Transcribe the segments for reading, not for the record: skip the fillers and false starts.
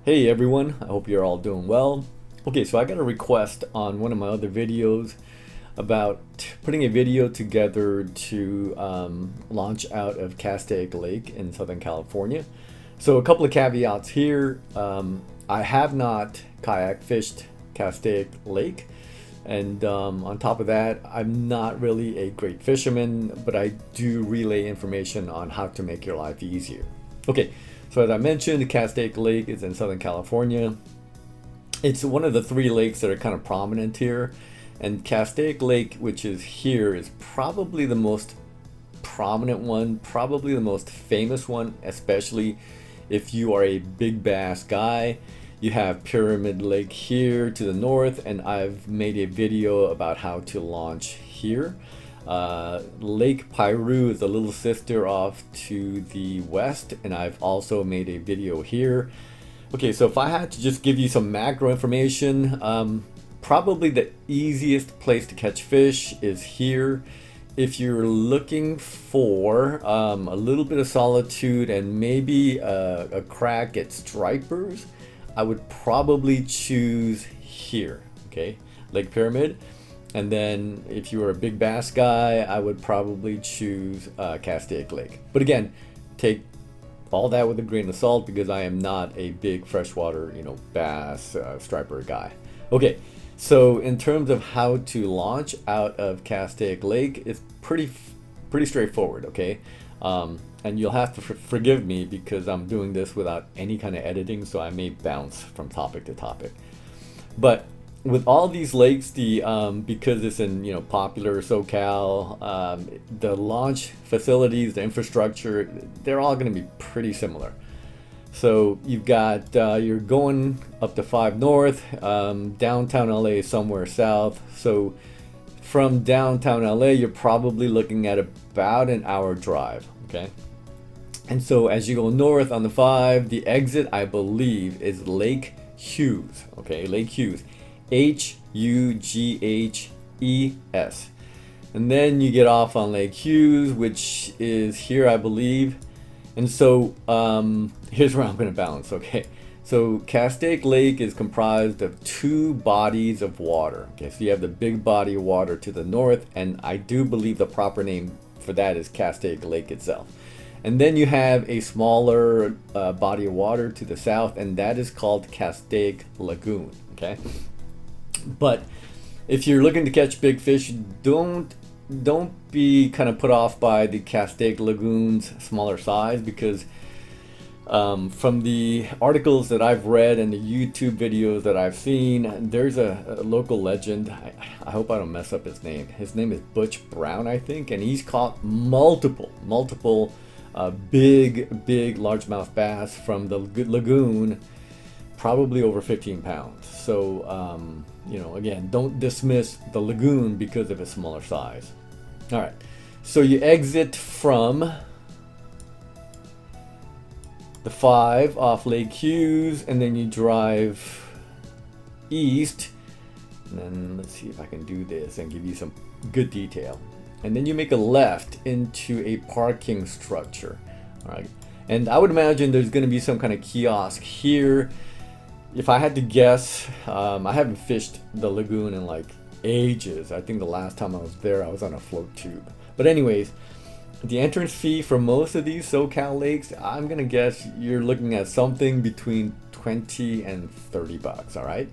Hey everyone, I hope you're all doing well. Okay, so I got a request on one of my other videos about putting a video together to launch out of Castaic Lake in Southern California. So a couple of caveats here. I have not kayak fished Castaic Lake, and on top of that, I'm not really a great fisherman, but I do relay information on how to make your life easier. Okay, so as I mentioned, Castaic Lake is in Southern California. It's one of the three lakes that are kind of prominent here, and Castaic Lake, which is here, is probably the most prominent one, probably the most famous one, especially if you are a big bass guy. You have Pyramid Lake here to the north, and I've made a video about how to launch here. Lake Piru is the little sister off to the west, and I've also made a video here. Okay, so if I had to just give you some macro information, probably the easiest place to catch fish is here. If you're looking for a little bit of solitude and maybe a crack at stripers, I would probably choose here, okay, Lake Pyramid. And then if you were a big bass guy, I would probably choose Castaic Lake. But again, take all that with a grain of salt because I am not a big freshwater, bass striper guy. Okay, so in terms of how to launch out of Castaic Lake, it's pretty straightforward, okay? And you'll have to forgive me because I'm doing this without any kind of editing, so I may bounce from topic to topic. But with all these lakes, because it's in popular SoCal, the launch facilities, the infrastructure, they're all going to be pretty similar. So you've got you're going up to 5 North, downtown LA somewhere south. So from downtown LA, you're probably looking at about an hour drive. Okay. And so as you go north on the 5, the exit, I believe, is Lake Hughes. Okay, Lake Hughes. Hughes. And then you get off on Lake Hughes, which is here, I believe. And so here's where I'm going to bounce. Okay, so Castaic Lake is comprised of 2 bodies of water. Okay, so you have the big body of water to the north, and I do believe the proper name for that is Castaic Lake itself. And then you have a smaller body of water to the south, and that is called Castaic Lagoon. Okay, but if you're looking to catch big fish, don't be kind of put off by the Castaic Lagoon's smaller size, because from the articles that I've read and the YouTube videos that I've seen, there's a local legend. I hope I don't mess up his name. His name is Butch Brown, I think, and he's caught multiple big largemouth bass from the lagoon, probably over 15 pounds. So again, don't dismiss the lagoon because of its smaller size. All right, so you exit from the 5 off Lake Hughes, and then you drive east, and then let's see if I can do this and give you some good detail. And then you make a left into a parking structure. All right, and I would imagine there's going to be some kind of kiosk here. If I had to guess, I haven't fished the lagoon in like ages. I think the last time I was there, I was on a float tube. But anyways, the entrance fee for most of these SoCal lakes, I'm gonna guess you're looking at something between 20 and 30 bucks. All right.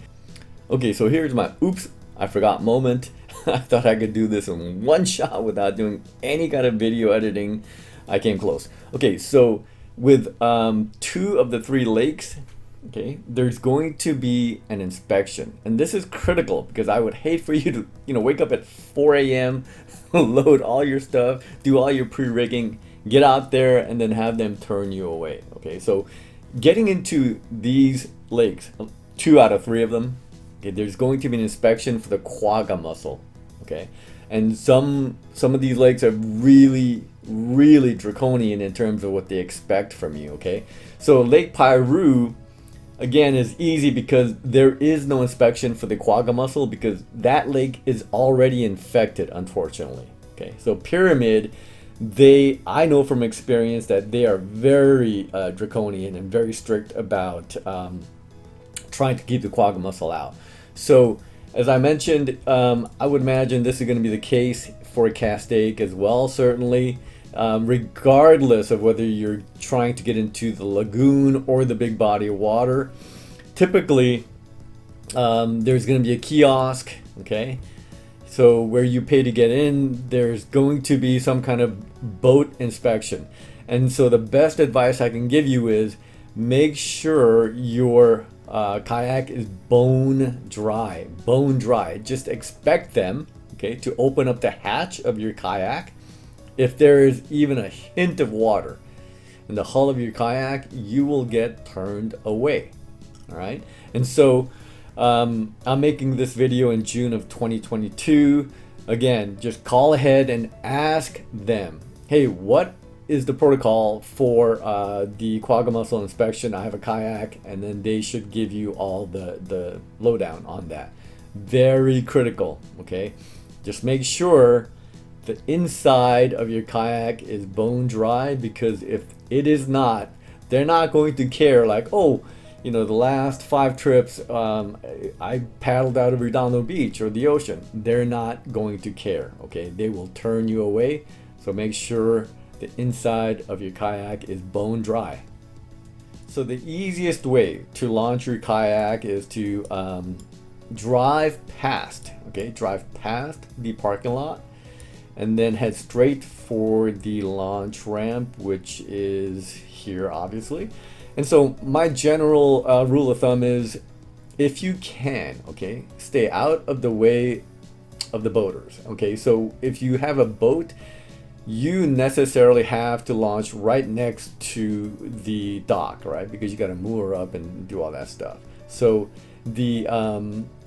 Okay, so here's my oops, I forgot moment. I thought I could do this in one shot without doing any kind of video editing. I came close. Okay, so with 2 of the 3 lakes, okay, there's going to be an inspection, and this is critical because I would hate for you to wake up at 4 a.m. load all your stuff, do all your pre-rigging, get out there, and then have them turn you away. Okay, so getting into these lakes, 2 out of 3 of them, okay, there's going to be an inspection for the quagga mussel. Okay, and some of these lakes are really draconian in terms of what they expect from you. Okay, so Lake Piru, again, is easy because there is no inspection for the quagga mussel because that lake is already infected, unfortunately. Okay, so Pyramid, I know from experience that they are very draconian and very strict about trying to keep the quagga muscle out. So as I mentioned, I would imagine this is going to be the case for a Castaic as well, certainly. Regardless of whether you're trying to get into the lagoon or the big body of water. Typically, there's going to be a kiosk, okay? So where you pay to get in, there's going to be some kind of boat inspection. And so the best advice I can give you is make sure your kayak is bone dry. Bone dry. Just expect them, okay, to open up the hatch of your kayak. If there is even a hint of water in the hull of your kayak, you will get turned away. All right. And so I'm making this video in June of 2022. Again, just call ahead and ask them, hey, what is the protocol for the quagga mussel inspection? I have a kayak, and then they should give you all the lowdown on that. Very critical, okay? Just make sure the inside of your kayak is bone dry, because if it is not, they're not going to care like, oh, you know, the last 5 trips I paddled out of Redondo Beach or the ocean. They're not going to care, okay? They will turn you away. So make sure the inside of your kayak is bone dry. So the easiest way to launch your kayak is to drive past the parking lot, and then head straight for the launch ramp, which is here, obviously. And so my general rule of thumb is, if you can, okay, stay out of the way of the boaters. Okay, so if you have a boat, you necessarily have to launch right next to the dock, right? Because you got to moor up and do all that stuff. So the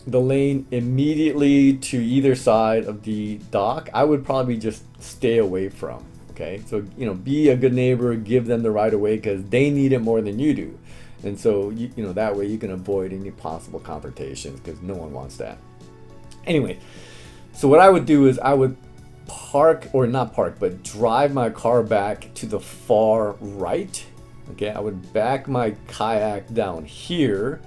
lane immediately to either side of the dock, I would probably just stay away from. Okay, so you know, be a good neighbor, give them the right of way, because they need it more than you do, and so you know, that way you can avoid any possible confrontations, because no one wants that. Anyway, so what I would do is I would park, or not park, but drive my car back to the far right. Okay, I would back my kayak down here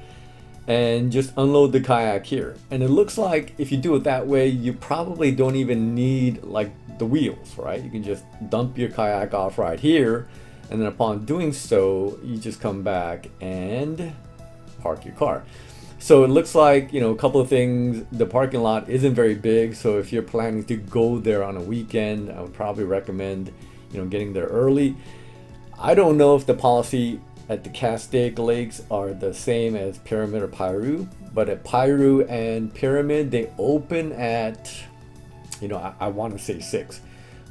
and just unload the kayak here. And it looks like if you do it that way, you probably don't even need like the wheels, right? You can just dump your kayak off right here, and then upon doing so, you just come back and park your car. So it looks like, you know, a couple of things. The parking lot isn't very big, so if you're planning to go there on a weekend, I would probably recommend, you know, getting there early. I don't know if the policy at the Castaic Lakes are the same as Pyramid or Piru, but at Piru and Pyramid, they open at, you know, I want to say 6,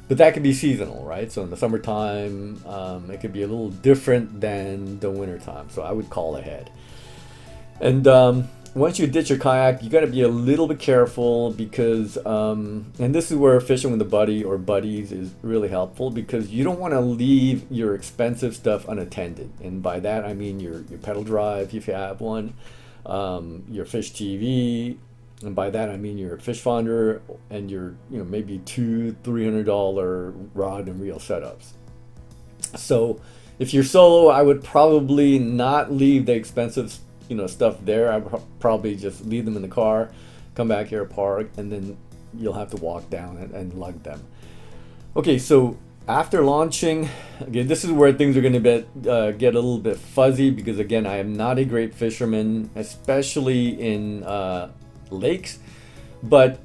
but that could be seasonal, right? So in the summertime, it could be a little different than the wintertime, so I would call ahead. And once you ditch your kayak, you got to be a little bit careful, because, and this is where fishing with a buddy or buddies is really helpful, because you don't want to leave your expensive stuff unattended. And by that, I mean your pedal drive, if you have one, your fish TV, and by that, I mean your fish finder and your, you know, maybe $200-300 rod and reel setups. So if you're solo, I would probably not leave the expensive, you know, stuff there. I would probably just leave them in the car, come back here, park, and then you'll have to walk down and lug them. Okay, so after launching, again, this is where things are going to get a little bit fuzzy, because again, I am not a great fisherman, especially in lakes. But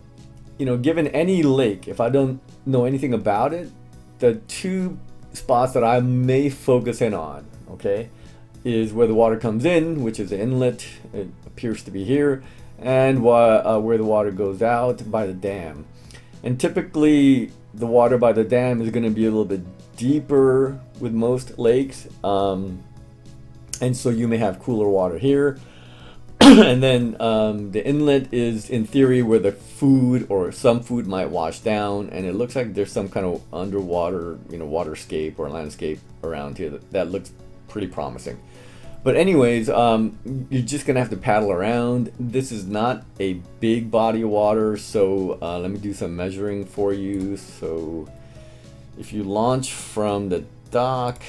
you know, given any lake, if I don't know anything about it, the 2 spots that I may focus in on, okay, is where the water comes in, which is the inlet. It appears to be here, and where the water goes out by the dam. And typically the water by the dam is going to be a little bit deeper with most lakes, and so you may have cooler water here. And then the inlet is in theory where the food or some food might wash down, and it looks like there's some kind of underwater, you know, waterscape or landscape around here that looks pretty promising. But anyways, you're just gonna have to paddle around. This is not a big body of water, so let me do some measuring for you. So if you launch from the dock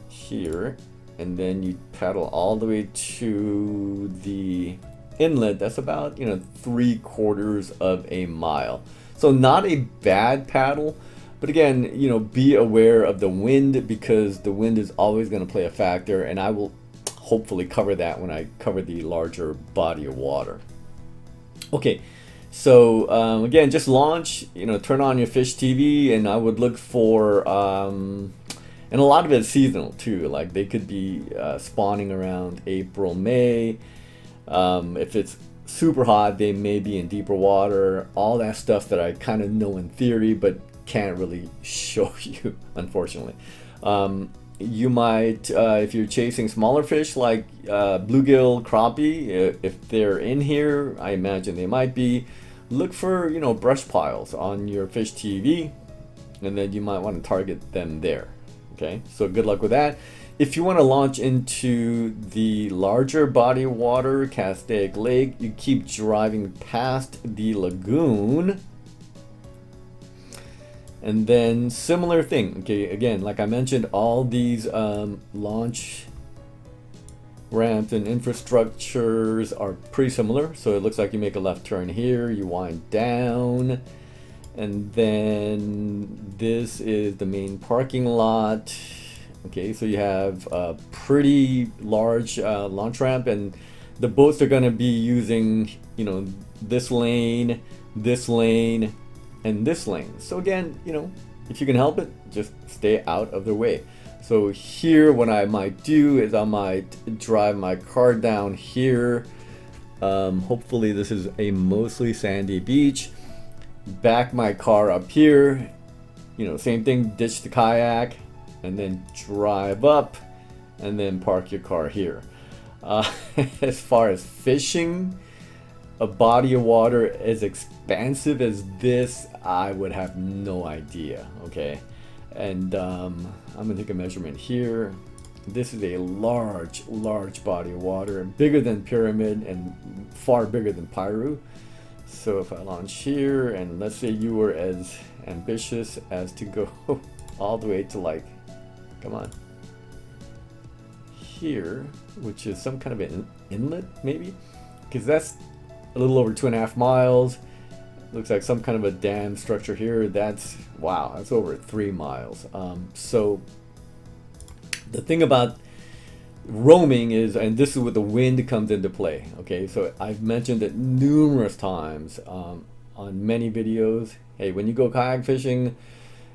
here, and then you paddle all the way to the inlet. That's about 3/4 of a mile. So not a bad paddle, but again, be aware of the wind, because the wind is always going to play a factor, and I will hopefully cover that when I cover the larger body of water. Okay, so again, just launch, turn on your fish TV, and I would look for, and a lot of it is seasonal too, like they could be spawning around April, May. If it's super hot, they may be in deeper water, all that stuff that I kind of know in theory, but can't really show you, unfortunately. You might, if you're chasing smaller fish like bluegill, crappie, if they're in here, I imagine they might be, look for, brush piles on your fish TV, and then you might want to target them there. Okay, so good luck with that. If you want to launch into the larger body of water, Castaic Lake, you keep driving past the lagoon. And then similar thing, okay, again, like I mentioned, all these launch ramps and infrastructures are pretty similar. So it looks like you make a left turn here, you wind down, and then this is the main parking lot. Okay, so you have a pretty large launch ramp, and the boats are going to be using, this lane, and this lane. So again, if you can help it, just stay out of their way. So here, what I might do is I might drive my car down here. Hopefully this is a mostly sandy beach. Back my car up here. Same thing, ditch the kayak, and then drive up, and then park your car here. As far as fishing, a body of water as expansive as this, I would have no idea. Okay, and I'm gonna take a measurement here. This is a large body of water, bigger than Pyramid and far bigger than Piru. So if I launch here, and let's say you were as ambitious as to go all the way to, like, come on, here, which is some kind of an inlet maybe, because that's a little over 2.5 miles. Looks like some kind of a dam structure here. That's, wow, that's over 3 miles. So the thing about roaming is, and this is where the wind comes into play. Okay, so I've mentioned it numerous times on many videos. Hey, when you go kayak fishing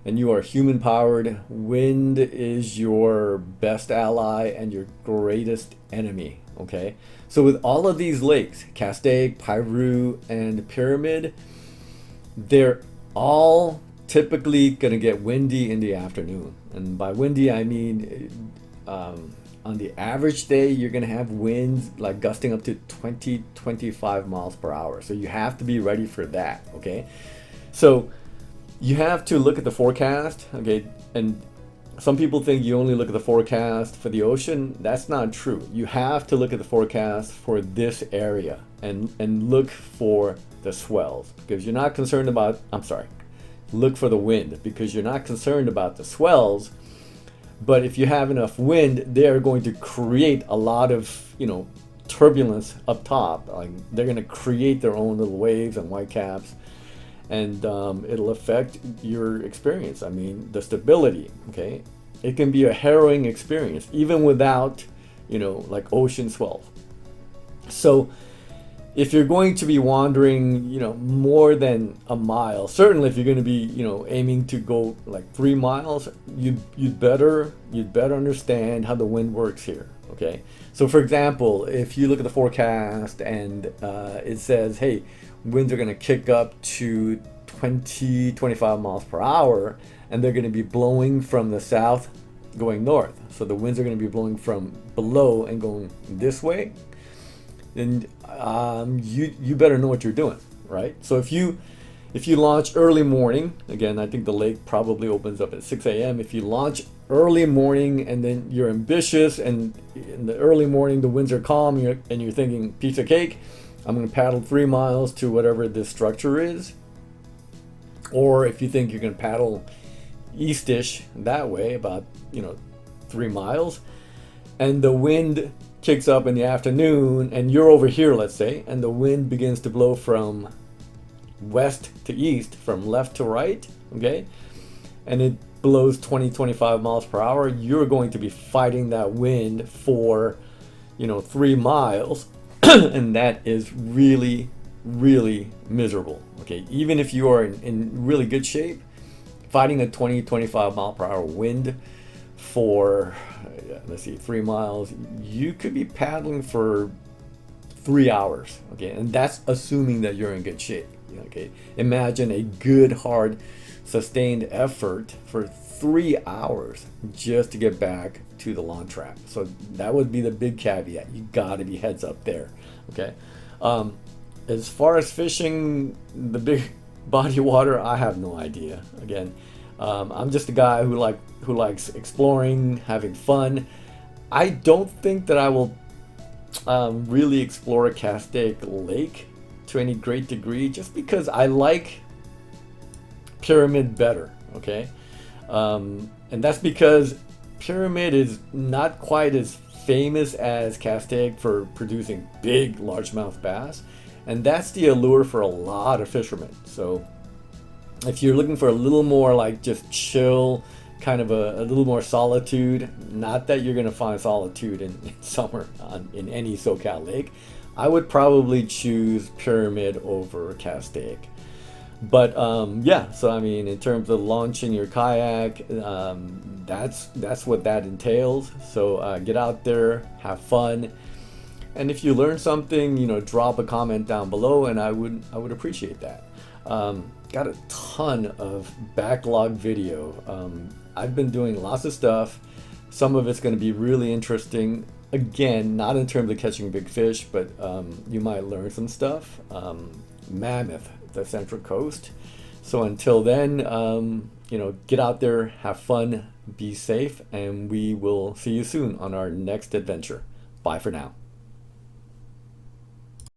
and you are human powered, wind is your best ally and your greatest enemy. Okay, so with all of these lakes, Castaic, Piru, and Pyramid, they're all typically gonna get windy in the afternoon. And by windy, I mean on the average day, you're gonna have winds like gusting up to 20-25 miles per hour. So you have to be ready for that. Okay, so you have to look at the forecast. Okay, and some people think you only look at the forecast for the ocean. That's not true. You have to look at the forecast for this area and look for the swells, because you're not concerned about, look for the wind, because you're not concerned about the swells. But if you have enough wind, they're going to create a lot of, turbulence up top. Like, they're going to create their own little waves and whitecaps, and it'll affect your experience. I mean, the stability. Okay, it can be a harrowing experience even without, like ocean swells. So if you're going to be wandering, more than a mile, certainly if you're going to be, aiming to go like 3 miles, you'd better understand how the wind works here. Okay, so for example, if you look at the forecast and it says, hey, winds are going to kick up to 20-25 miles per hour, and they're going to be blowing from the south going north. So the winds are going to be blowing from below and going this way. Then you better know what you're doing, right? So if you launch early morning, again, I think the lake probably opens up at 6 a.m. If you launch early morning and then you're ambitious, and in the early morning the winds are calm, and you're thinking piece of cake, I'm going to paddle 3 miles to whatever this structure is. Or if you think you're going to paddle eastish that way, about 3 miles, and the wind kicks up in the afternoon, and you're over here, let's say, and the wind begins to blow from west to east, from left to right, okay, and it blows 20-25 miles per hour, you're going to be fighting that wind for 3 miles. And that is really, really miserable, okay? Even if you are in really good shape, fighting a 20-25 mile per hour wind for, let's see, 3 miles, you could be paddling for 3 hours, okay? And that's assuming that you're in good shape, okay? Imagine a good, hard, sustained effort for 3 hours just to get back to the lawn track. So that would be the big caveat. You got to be heads up there, okay? As far as fishing the big body of water, I have no idea. Again, I'm just a guy who likes exploring, having fun. I don't think that I will really explore Castaic Lake to any great degree, just because I like Pyramid better, okay? And that's because Pyramid is not quite as famous as Castaic for producing big largemouth bass, and that's the allure for a lot of fishermen. So if you're looking for a little more like just chill, kind of a little more solitude, not that you're going to find solitude in summer in any SoCal lake, I would probably choose Pyramid over Castaic. But yeah, so I mean, in terms of launching your kayak, that's what that entails. So get out there, have fun, and if you learn something, drop a comment down below, and I would appreciate that. Got a ton of backlog video. I've been doing lots of stuff. Some of it's going to be really interesting. Again, not in terms of catching big fish, but you might learn some stuff. Mammoth, the Central Coast. So until then, get out there, have fun, be safe, and we will see you soon on our next adventure. Bye for now.